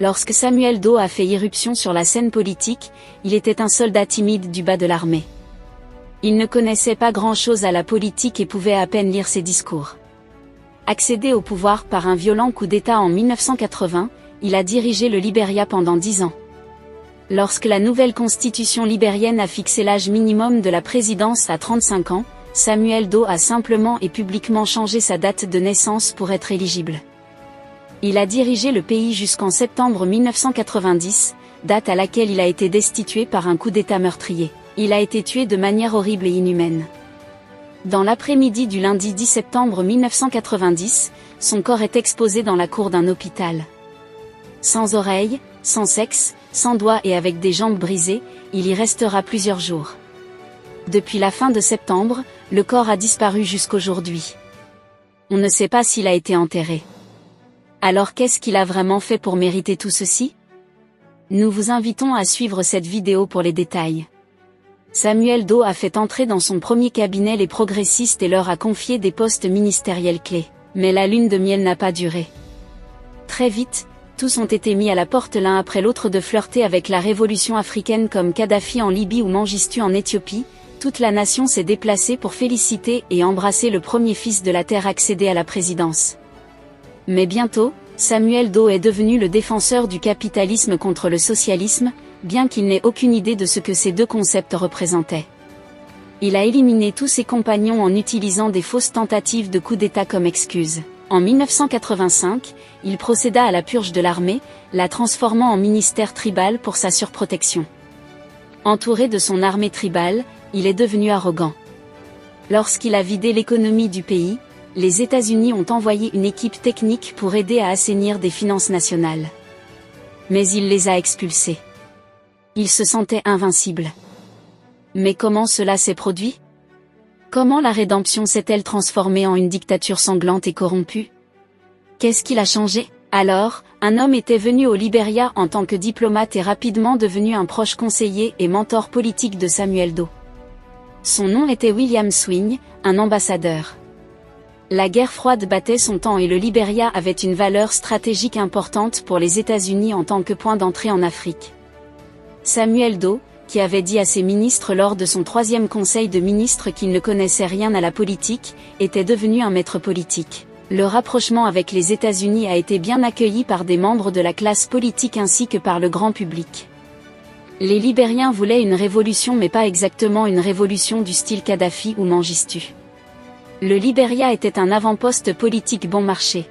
Lorsque Samuel Doe a fait irruption sur la scène politique, il était un soldat timide du bas de l'armée. Il ne connaissait pas grand-chose à la politique et pouvait à peine lire ses discours. Accédé au pouvoir par un violent coup d'État en 1980, il a dirigé le Libéria pendant 10 ans. Lorsque la nouvelle constitution libérienne a fixé l'âge minimum de la présidence à 35 ans, Samuel Doe a simplement et publiquement changé sa date de naissance pour être éligible. Il a dirigé le pays jusqu'en septembre 1990, date à laquelle il a été destitué par un coup d'État meurtrier. Il a été tué de manière horrible et inhumaine. Dans l'après-midi du lundi 10 septembre 1990, son corps est exposé dans la cour d'un hôpital. Sans oreilles, sans sexe, sans doigts et avec des jambes brisées, il y restera plusieurs jours. Depuis la fin de septembre, le corps a disparu jusqu'aujourd'hui. On ne sait pas s'il a été enterré. Alors qu'est-ce qu'il a vraiment fait pour mériter tout ceci? Nous vous invitons à suivre cette vidéo pour les détails. Samuel Doe a fait entrer dans son premier cabinet les progressistes et leur a confié des postes ministériels clés. Mais la lune de miel n'a pas duré. Très vite, tous ont été mis à la porte l'un après l'autre de flirter avec la révolution africaine comme Kadhafi en Libye ou Mengistu en Éthiopie. Toute la nation s'est déplacée pour féliciter et embrasser le premier fils de la terre accédé à la présidence. Mais bientôt, Samuel Doe est devenu le défenseur du capitalisme contre le socialisme, bien qu'il n'ait aucune idée de ce que ces deux concepts représentaient. Il a éliminé tous ses compagnons en utilisant des fausses tentatives de coup d'État comme excuse. En 1985, il procéda à la purge de l'armée, la transformant en ministère tribal pour sa surprotection. Entouré de son armée tribale, il est devenu arrogant. Lorsqu'il a vidé l'économie du pays, les États-Unis ont envoyé une équipe technique pour aider à assainir des finances nationales. Mais il les a expulsés. Il se sentait invincible. Mais comment cela s'est produit? Comment la rédemption s'est-elle transformée en une dictature sanglante et corrompue? Qu'est-ce qu'il a changé? Alors, un homme était venu au Libéria en tant que diplomate et rapidement devenu un proche conseiller et mentor politique de Samuel Doe. Son nom était William Swing, un ambassadeur. La guerre froide battait son temps et le Libéria avait une valeur stratégique importante pour les États-Unis en tant que point d'entrée en Afrique. Samuel Doe, qui avait dit à ses ministres lors de son 3e conseil de ministres qu'il ne connaissait rien à la politique, était devenu un maître politique. Le rapprochement avec les États-Unis a été bien accueilli par des membres de la classe politique ainsi que par le grand public. Les Libériens voulaient une révolution mais pas exactement une révolution du style Kadhafi ou Mengistu. Le Libéria était un avant-poste politique bon marché.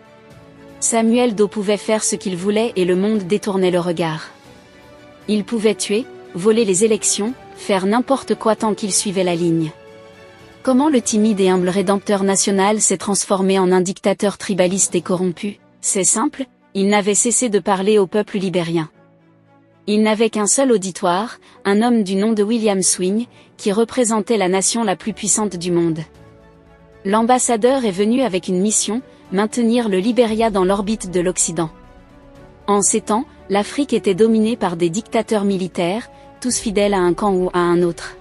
Samuel Doe pouvait faire ce qu'il voulait et le monde détournait le regard. Il pouvait tuer, voler les élections, faire n'importe quoi tant qu'il suivait la ligne. Comment le timide et humble rédempteur national s'est transformé en un dictateur tribaliste et corrompu? C'est simple, il n'avait cessé de parler au peuple libérien. Il n'avait qu'un seul auditoire, un homme du nom de William Swing, qui représentait la nation la plus puissante du monde. L'ambassadeur est venu avec une mission, maintenir le Libéria dans l'orbite de l'Occident. En ces temps, l'Afrique était dominée par des dictateurs militaires, tous fidèles à un camp ou à un autre.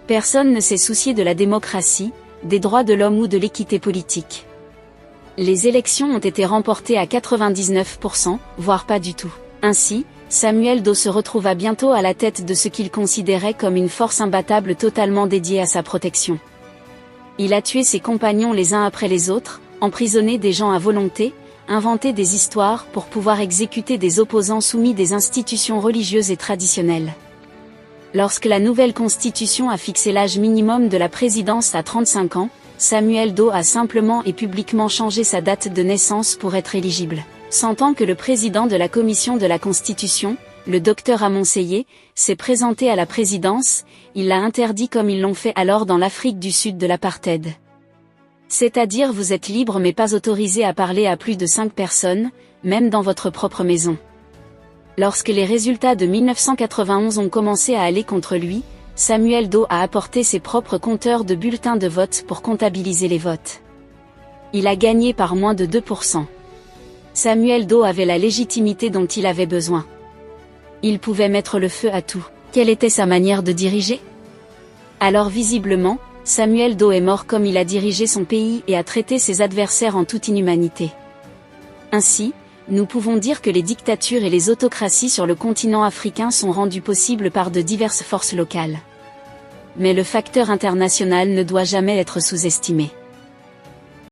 Personne ne s'est soucié de la démocratie, des droits de l'homme ou de l'équité politique. Les élections ont été remportées à 99%, voire pas du tout. Ainsi, Samuel Doe se retrouva bientôt à la tête de ce qu'il considérait comme une force imbattable totalement dédiée à sa protection. Il a tué ses compagnons les uns après les autres, emprisonné des gens à volonté, inventé des histoires pour pouvoir exécuter des opposants soumis des institutions religieuses et traditionnelles. Lorsque la nouvelle constitution a fixé l'âge minimum de la présidence à 35 ans, Samuel Doe a simplement et publiquement changé sa date de naissance pour être éligible. Sentant que le président de la commission de la Constitution, le docteur Amonseillé, s'est présenté à la présidence, il l'a interdit comme ils l'ont fait alors dans l'Afrique du Sud de l'apartheid. C'est-à-dire vous êtes libre mais pas autorisé à parler à plus de 5 personnes, même dans votre propre maison. Lorsque les résultats de 1991 ont commencé à aller contre lui, Samuel Doe a apporté ses propres compteurs de bulletins de vote pour comptabiliser les votes. Il a gagné par moins de 2%. Samuel Doe avait la légitimité dont il avait besoin. Il pouvait mettre le feu à tout. Quelle était sa manière de diriger? Alors visiblement, Samuel Doe est mort comme il a dirigé son pays et a traité ses adversaires en toute inhumanité. Ainsi, Nous pouvons dire que les dictatures et les autocraties sur le continent africain sont rendues possibles par de diverses forces locales. Mais le facteur international ne doit jamais être sous-estimé.